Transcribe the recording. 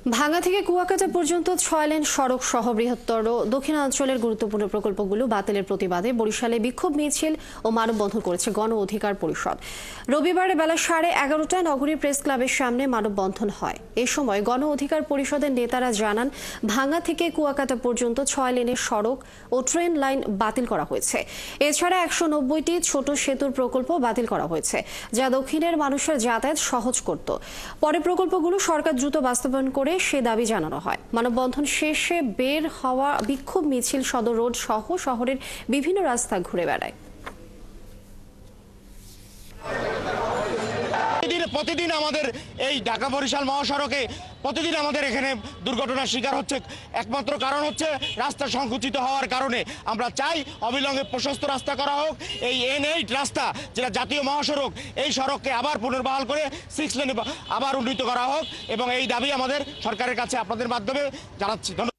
ভাঙ্গা থেকে কুয়াকাটা পর্যন্ত 6 লেন সড়ক সহ বৃহত্তর দক্ষিণাঞ্চলের গুরুত্বপূর্ণ প্রকল্পগুলো বাতিলের প্রতিবাদে বরিশালে বিক্ষোভ মিছিল ও মানববন্ধন করেছে গণ অধিকার পরিষদ। রবিবার বেলা 11:30টায় নগরীর প্রেস ক্লাবের সামনে মানববন্ধন হয়। এ সময় গণ অধিকার পরিষদের নেতারা জানান, ভাঙ্গা থেকে কুয়াকাটা পর্যন্ত 6 লেনের সড়ক ও ট্রেন লাইন বাতিল করা হয়েছে। এছাড়া 190টি ছোট সেতুর প্রকল্প বাতিল করা হয়েছে, যা দক্ষিণের মানুষের যাতায়াত সহজ করত। পরে প্রকল্পগুলো সরকার দ্রুত বাস্তবায়ন করে সে দাবি জানানো হয়। মানববন্ধন শেষে বের হওয়া বিক্ষোভ মিছিল সদর রোড সহ শহরের বিভিন্ন রাস্তা ঘুরে বেড়ায়। প্রতিদিন আমাদের এই ঢাকা বরিশাল মহাসড়কে প্রতিদিন আমাদের এখানে দুর্ঘটনার শিকার হচ্ছে। একমাত্র কারণ হচ্ছে রাস্তা সংকুচিত হওয়ার কারণে। আমরা চাই অবিলম্বে প্রশস্ত রাস্তা করা হোক। এই N8 রাস্তা, যেটা জাতীয় মহাসড়ক, এই সড়ককে আবার পুনর্বহাল করে 6 লেনে আবার উন্নীত করা হোক এবং এই দাবি আমাদের সরকারের কাছে আপনাদের মাধ্যমে জানাচ্ছি। ধন্যবাদ।